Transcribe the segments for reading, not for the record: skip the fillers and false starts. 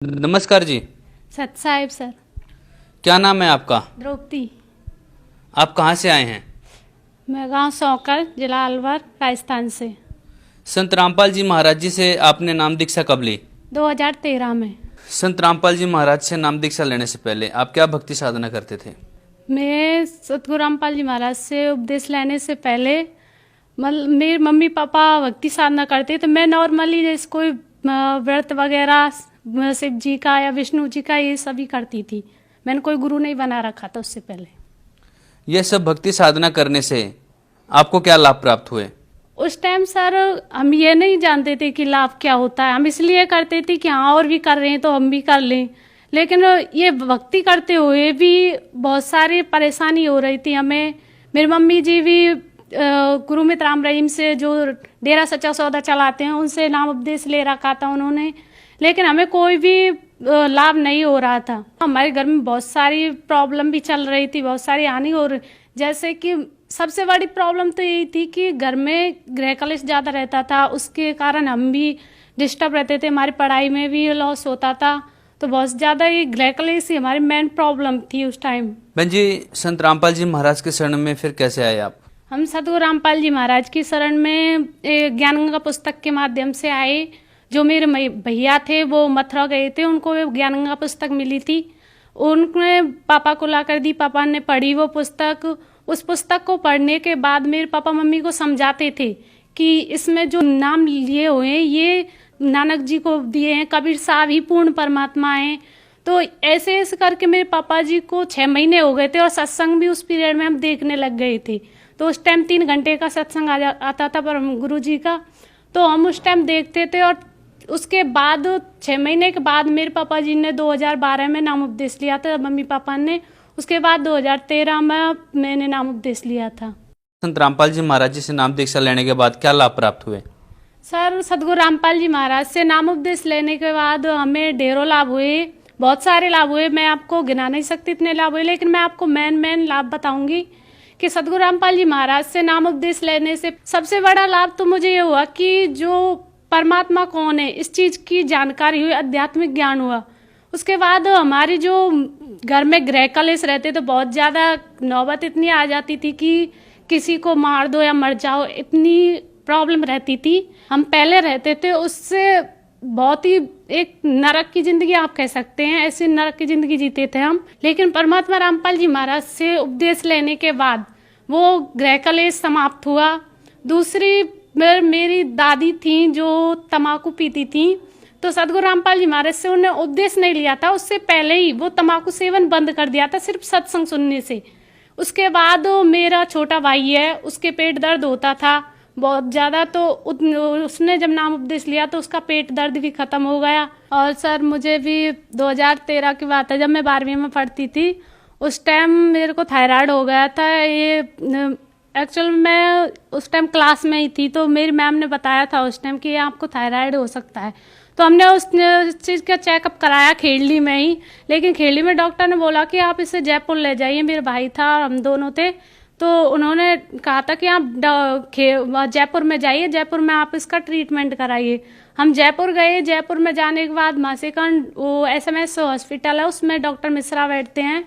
नमस्कार जी। सत साहिब सर। क्या नाम है आपका? द्रौपदी। आप कहाँ से आए हैं? मैं गांव सौकर, जिला अलवर, राजस्थान से। संत रामपाल जी महाराज जी से आपने नाम दीक्षा कब ली? 2013 में। संत रामपाल जी महाराज से नाम दीक्षा लेने से पहले आप क्या भक्ति साधना करते थे? मैं सतगुरु रामपाल जी महाराज से उपदेश लेने से पहले मेरे मम्मी पापा भक्ति साधना करते, तो मैं नॉर्मली जैसे कोई व्रत वगैरह शिव जी का या विष्णु जी का ये सभी करती थी। मैंने कोई गुरु नहीं बना रखा था उससे पहले। यह सब भक्ति साधना करने से आपको क्या लाभ प्राप्त हुए? उस टाइम सर हम ये नहीं जानते थे कि लाभ क्या होता है। हम इसलिए करते थे कि हाँ और भी कर रहे हैं तो हम भी कर लें। लेकिन ये भक्ति करते हुए भी बहुत सारी परेशानी हो रही थी हमें। मेरी मम्मी जी भी गुरु मित्र राम रहीम से, जो डेरा सच्चा सौदा चलाते हैं, उनसे नाम उपदेश ले रखा था उन्होंने, लेकिन हमें कोई भी लाभ नहीं हो रहा था। हमारे घर में बहुत सारी प्रॉब्लम भी चल रही थी, बहुत सारी हानि हो रही। जैसे कि सबसे बड़ी प्रॉब्लम तो यही थी कि घर में गृह कलेश ज़्यादा रहता था, उसके कारण हम भी डिस्टर्ब रहते थे, हमारी पढ़ाई में भी लॉस होता था। तो बहुत ज़्यादा ये गृह कलेश ही हमारी मेन प्रॉब्लम थी उस टाइम। बहन जी, संत रामपाल जी महाराज के शरण में फिर कैसे आए आप? हम सतगुरु रामपाल जी महाराज की शरण में ज्ञान गंगा पुस्तक के माध्यम से आए। जो मेरे भैया थे वो मथुरा गए थे, उनको ज्ञान गंगा पुस्तक मिली थी, उन्होंने पापा को ला कर दी। पापा ने पढ़ी वो पुस्तक। उस पुस्तक को पढ़ने के बाद मेरे पापा मम्मी को समझाते थे कि इसमें जो नाम लिए हुए हैं ये नानक जी को दिए हैं, कबीर साहब ही पूर्ण परमात्मा हैं। तो ऐसे ऐसे करके मेरे पापा जी को 6 महीने हो गए थे और सत्संग भी उस पीरियड में हम देखने लग गए थे। तो उस टाइम 3 घंटे का सत्संग आता था परम गुरु जी का, तो हम उस टाइम देखते थे। और उसके बाद 6 महीने के बाद मेरे पापा जी ने 2012 में नाम उपदेश लिया था, मम्मी पापा ने। उसके बाद 2013 में मैंने नाम उपदेश लिया था। संत रामपाल जी महाराज जी से नाम दीक्षा लेने के बाद क्या लाभ प्राप्त हुए? सर, सतगुरु रामपाल जी महाराज से नाम उपदेश लेने के बाद हमें ढेरों लाभ हुए, बहुत सारे लाभ हुए। मैं आपको गिना नहीं सकती इतने लाभ हुए, लेकिन मैं आपको मेन लाभ बताऊंगी कि सतगुरु रामपाल जी महाराज से नाम उपदेश लेने से सबसे बड़ा लाभ तो मुझे ये हुआ कि जो परमात्मा कौन है इस चीज की जानकारी हुई, आध्यात्मिक ज्ञान हुआ। उसके बाद हमारी जो घर में गृह कलेश रहते तो बहुत ज्यादा नौबत इतनी आ जाती थी कि किसी को मार दो या मर जाओ, इतनी प्रॉब्लम रहती थी। हम पहले रहते थे, उससे बहुत ही एक नरक की जिंदगी आप कह सकते हैं, ऐसी नरक की जिंदगी जीते थे हम। लेकिन परमात्मा रामपाल जी महाराज से उपदेश लेने के बाद वो गृह कलेश समाप्त हुआ। दूसरी मेरी दादी थी जो तम्बाकू पीती थी, तो सतगुरु रामपाल जी महाराज से उन्हें उपदेश नहीं लिया था, उससे पहले ही वो तम्बाकू सेवन बंद कर दिया था सिर्फ सत्संग सुनने से। उसके बाद मेरा छोटा भाई है, उसके पेट दर्द होता था बहुत ज़्यादा, तो उसने जब नाम उपदेश लिया तो उसका पेट दर्द भी खत्म हो गया। और सर, मुझे भी 2013 की बात है, जब मैं 12वीं में पढ़ती थी उस टाइम मेरे को थायराइड हो गया था। ये एक्चुअल मैं उस टाइम क्लास में ही थी, तो मेरी मैम ने बताया था उस टाइम कि आपको थायराइड हो सकता है। तो हमने उस चीज़ का चेकअप कराया खेड़ली में ही, लेकिन खेड़ली में डॉक्टर ने बोला कि आप इसे जयपुर ले जाइए। मेरे भाई था और हम दोनों थे, तो उन्होंने कहा था कि आप जयपुर में जाइए, जयपुर में आप इसका ट्रीटमेंट कराइए। हम जयपुर गए। जयपुर में जाने के बाद मासेकंड वो SMS हॉस्पिटल है, उसमें डॉक्टर मिश्रा बैठते हैं,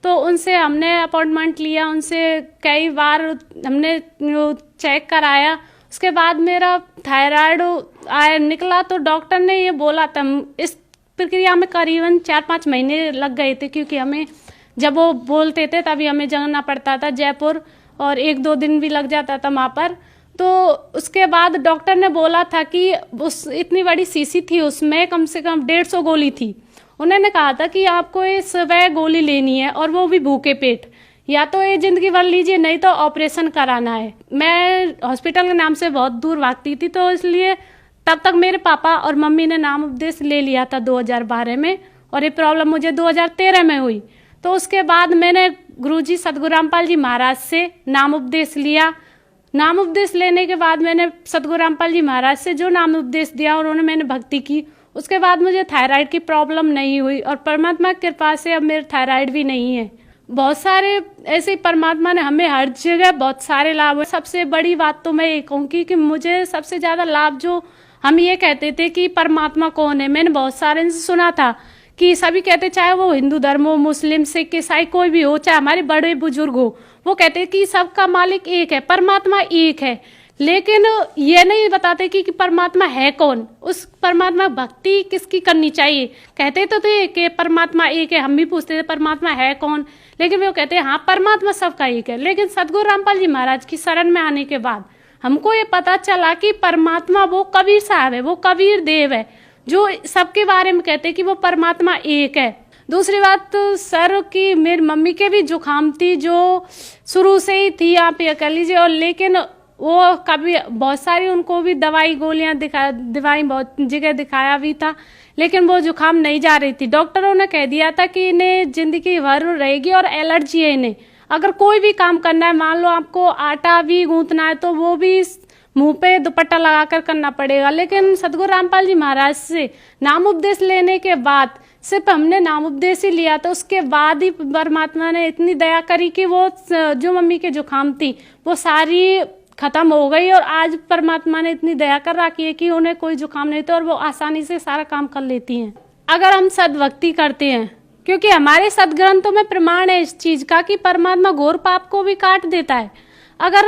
तो उनसे हमने अपॉइंटमेंट लिया। उनसे कई बार हमने चेक कराया। उसके बाद मेरा थायराइड निकला, तो डॉक्टर ने ये बोला था, इस प्रक्रिया में करीबन 4-5 महीने लग गए थे, क्योंकि हमें जब वो बोलते थे तभी हमें जाना पड़ता था जयपुर, और 1-2 दिन भी लग जाता था वहाँ पर। तो उसके बाद डॉक्टर ने बोला था कि उस इतनी बड़ी शीशी थी, उसमें कम से कम 150 गोली थी। उन्होंने कहा था कि आपको ये सुबह गोली लेनी है, और वो भी भूखे पेट, या तो ये जिंदगी भर लीजिए, नहीं तो ऑपरेशन कराना है। मैं हॉस्पिटल के नाम से बहुत दूर भागती थी, तो इसलिए तब तक मेरे पापा और मम्मी ने नाम उपदेश ले लिया था 2012 में, और ये प्रॉब्लम मुझे 2013 में हुई। तो उसके बाद मैंने गुरुजी सतगुरु रामपाल जी महाराज से नाम उपदेश लिया। नाम उपदेश लेने के बाद मैंने सतगुरु रामपाल जी महाराज से जो नाम उपदेश दिया उन्होंने मैंने भक्ति की। उसके बाद मुझे थायराइड की प्रॉब्लम नहीं हुई, और परमात्मा की कृपा से अब मेरे थायराइड भी नहीं है। बहुत सारे ऐसे परमात्मा ने हमें हर जगह बहुत सारे लाभ हुए। सबसे बड़ी बात तो मैं ये कहूँगी कि मुझे सबसे ज़्यादा लाभ जो हम ये कहते थे कि परमात्मा कौन है। मैंने बहुत सारे से सुना था कि सभी कहते, चाहे वो हिंदू धर्म हो, मुस्लिम, सिख, ईसाई कोई भी हो, चाहे हमारे बड़े बुजुर्ग हो, वो कहते कि सबका मालिक एक है, परमात्मा एक है। लेकिन ये नहीं बताते कि परमात्मा है कौन, उस परमात्मा भक्ति किसकी करनी चाहिए। कहते तो थे कि परमात्मा एक है, हम भी पूछते थे परमात्मा है कौन, लेकिन वो कहते हैं हाँ परमात्मा सबका एक है। लेकिन सदगुरु रामपाल जी महाराज की शरण में आने के बाद हमको ये पता चला कि परमात्मा वो कबीर साहब है, वो कबीर देव है, जो सबके बारे में कहते कि वो परमात्मा एक है। दूसरी बात तो सर की मेरी मम्मी के भी जुकाम थी, जो शुरू से ही थी, आप ये कह लीजिए। और लेकिन वो कभी बहुत सारी उनको भी दवाई गोलियां दवाई बहुत जगह दिखाया भी था, लेकिन वो जुकाम नहीं जा रही थी। डॉक्टरों ने कह दिया था कि इन्हें जिंदगी भर रहेगी और एलर्जी है इन्हें। अगर कोई भी काम करना है, मान लो आपको आटा भी गूंथना है, तो वो भी मुंह पे दुपट्टा लगाकर करना पड़ेगा। लेकिन सदगुरु रामपाल जी महाराज से नाम उपदेश लेने के बाद, सिर्फ हमने नाम उपदेश ही लिया, तो उसके बाद ही परमात्मा ने इतनी दया करी कि वो जो मम्मी के जुकाम थी वो सारी खत्म हो गई। और आज परमात्मा ने इतनी दया कर रखी है कि उन्हें कोई जुकाम नहीं था और वो आसानी से सारा काम कर लेती हैं, अगर हम सद्भक्ति करते हैं। क्योंकि हमारे सदग्रंथों में प्रमाण है इस चीज का कि परमात्मा घोर पाप को भी काट देता है। अगर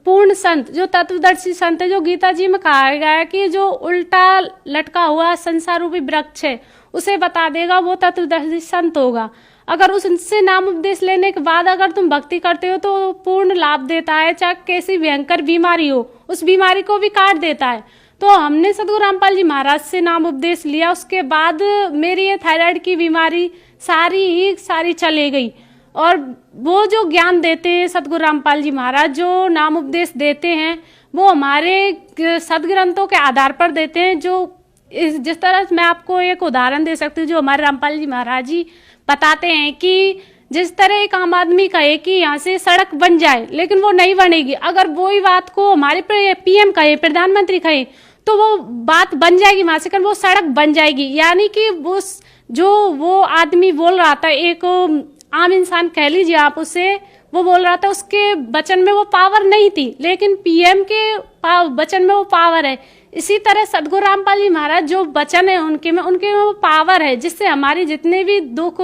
पूर्ण संत, जो तत्वदर्शी संत है, जो गीता जी में कहा गया है कि जो उल्टा लटका हुआ संसार रूपी वृक्ष है उसे बता देगा, वो तत्वदर्शी संत होगा। अगर उससे नाम उपदेश लेने के बाद अगर तुम भक्ति करते हो तो पूर्ण लाभ देता है, चाहे कैसी भयंकर बीमारी हो उस बीमारी को भी काट देता है। तो हमने सदगुरु रामपाल जी महाराज से नाम उपदेश लिया, उसके बाद मेरी ये थायराइड की बीमारी सारी चले गई। और वो जो ज्ञान देते हैं सदगुरु रामपाल जी महाराज, जो नाम उपदेश देते हैं, वो हमारे सदग्रंथों के आधार पर देते हैं। जो जिस तरह मैं आपको एक उदाहरण दे सकती हूँ, जो हमारे रामपाल जी महाराज जी बताते हैं कि जिस तरह एक आम आदमी कहे कि यहाँ से सड़क बन जाए, लेकिन वो नहीं बनेगी। अगर वही बात को हमारे पीएम कहे, प्रधानमंत्री कहे, तो वो बात बन जाएगी, वहां से वो सड़क बन जाएगी। यानी कि वो आदमी बोल रहा था, एक आम इंसान कह लीजिए आप उसे, वो बोल रहा था, उसके वचन में वो पावर नहीं थी, लेकिन पीएम के वचन में वो पावर है। इसी तरह सदगुरु रामपाल जी महाराज जो वचन है उनके में वो पावर है, जिससे हमारी जितने भी दुख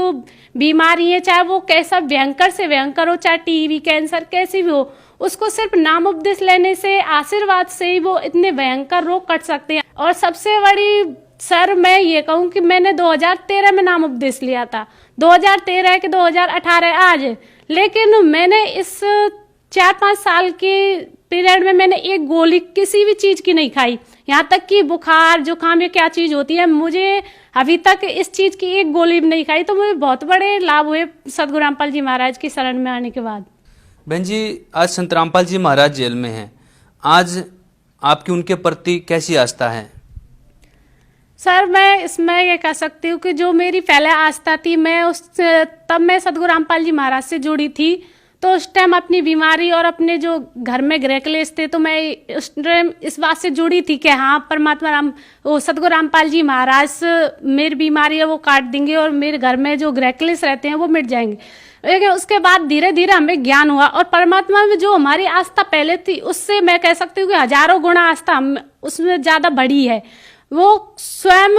बीमारी है, चाहे वो कैसा भयंकर से भयंकर हो, चाहे टीबी, कैंसर, कैसी भी हो, उसको सिर्फ नाम उपदेश लेने से, आशीर्वाद से ही वो इतने भयंकर रोग कट सकते हैं। और सबसे बड़ी सर मैं ये कहूँ कि मैंने 2013 में नाम उपदेश लिया था, 2013 के 2018 आज, लेकिन मैंने इस 4-5 साल के पीरियड में मैंने एक गोली किसी भी चीज की नहीं खाई। यहाँ तक कि बुखार जुकाम ये क्या चीज होती है, मुझे अभी तक इस चीज की एक गोली भी नहीं खाई। तो मुझे बहुत बड़े लाभ हुए सदगुरु रामपाल जी महाराज की शरण में आने के बाद। बहन जी, आज संत रामपाल जी महाराज जेल में हैं, आज आपकी उनके प्रति कैसी आस्था है? सर मैं इसमें ये कह सकती हूँ कि जो मेरी पहले आस्था थी, तब मैं सदगुरु रामपाल जी महाराज से जुड़ी थी। तो उस टाइम अपनी बीमारी और अपने जो घर में गृह क्लेश थे, तो मैं उस टाइम इस बात से जुड़ी थी कि हाँ परमात्मा सदगुरु रामपाल जी महाराज मेरी बीमारी है वो काट देंगे और मेरे घर में जो गृह क्लेश रहते हैं वो मिट जाएंगे। लेकिन उसके बाद धीरे धीरे हमें ज्ञान हुआ और परमात्मा में जो हमारी आस्था पहले थी उससे मैं कह सकती हूँ कि हजारों गुना आस्था उसमें ज्यादा बढ़ी है। वो स्वयं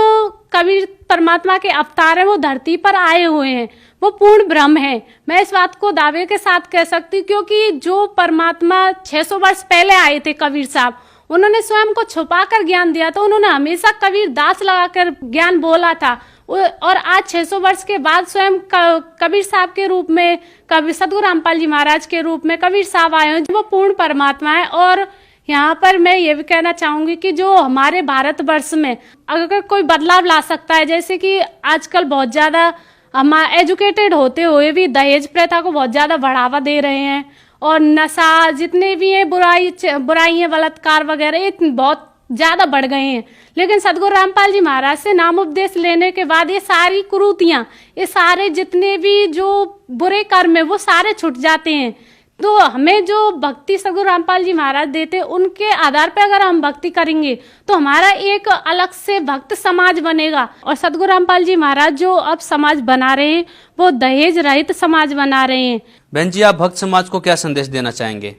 कबीर परमात्मा के अवतार है, वो धरती पर आए हुए हैं, वो पूर्ण ब्रह्म है। मैं इस बात को दावे के साथ कह सकती हूँ, क्योंकि जो परमात्मा 600 वर्ष पहले आए थे कबीर साहब, उन्होंने स्वयं को छुपाकर ज्ञान दिया था। उन्होंने हमेशा कबीर दास लगाकर ज्ञान बोला था। और आज 600 वर्ष के बाद स्वयं कबीर साहब के रूप में, कबीर सदगुरु रामपाल जी महाराज के रूप में कबीर साहब आए हैं, वो पूर्ण परमात्मा है। और यहाँ पर मैं ये भी कहना चाहूंगी कि जो हमारे भारतवर्ष में अगर कोई बदलाव ला सकता है, जैसे कि आजकल बहुत ज्यादा हम एजुकेटेड होते हुए भी दहेज प्रथा को बहुत ज्यादा बढ़ावा दे रहे हैं, और नशा जितने भी है बुराइयां बलात्कार वगैरह ये बहुत ज्यादा बढ़ गए हैं। लेकिन सदगुरु रामपाल जी महाराज से नाम उपदेश लेने के बाद ये सारी कुरीतियां, ये सारे जितने भी जो बुरे कर्म है वो सारे छूट जाते हैं। तो हमें जो भक्ति सदगुरु रामपाल जी महाराज देते उनके आधार पर अगर हम भक्ति करेंगे तो हमारा एक अलग से भक्त समाज बनेगा। और सदगुरु रामपाल जी महाराज जो अब समाज बना रहे हैं वो दहेज रहित समाज बना रहे हैं। बहन जी, आप भक्त समाज को क्या संदेश देना चाहेंगे?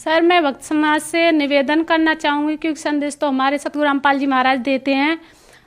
सर मैं भक्त समाज से निवेदन करना चाहूँगी, क्योंकि संदेश तो हमारे सतगुरु रामपाल जी महाराज देते हैं।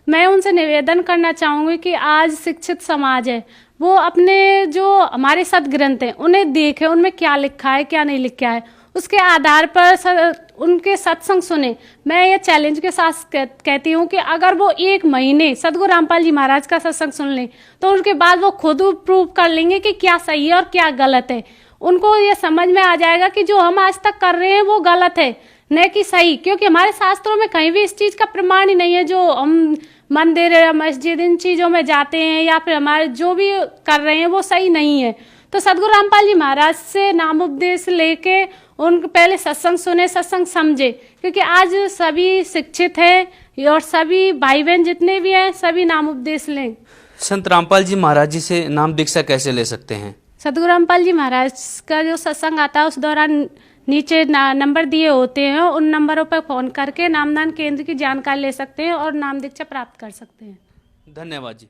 मैं उनसे निवेदन करना चाहूँगी कि आज शिक्षित समाज है, वो अपने जो हमारे सदग्रंथ हैं उन्हें देखें, उनमें क्या लिखा है क्या नहीं लिखा है, उसके आधार पर उनके सत्संग सुने। मैं ये चैलेंज के साथ कहती हूँ कि अगर वो 1 महीने सतगुरु रामपाल जी महाराज का सत्संग सुन लें तो उनके बाद वो खुद प्रूव कर लेंगे कि क्या सही है और क्या गलत है। उनको ये समझ में आ जाएगा कि जो हम आज तक कर रहे हैं वो गलत है न कि सही, क्योंकि हमारे शास्त्रों में कहीं भी इस चीज़ का प्रमाण ही नहीं है। जो हम मंदिर या मस्जिद इन चीज़ों में जाते हैं या फिर हमारे जो भी कर रहे हैं वो सही नहीं है। तो सतगुरु रामपाल जी महाराज से नाम उपदेश लेके उनके पहले सत्संग सुने, सत्संग समझे, क्योंकि आज सभी शिक्षित हैं और सभी भाई बहन जितने भी हैं सभी नाम उपदेश लें। संत रामपाल जी महाराज जी से नाम दीक्षा कैसे ले सकते हैं? सतगुरु रामपाल जी महाराज का जो सत्संग आता है उस दौरान नीचे नंबर दिए होते हैं, उन नंबरों पर फ़ोन करके नामदान केंद्र की जानकारी ले सकते हैं और नाम दीक्षा प्राप्त कर सकते हैं। धन्यवाद जी।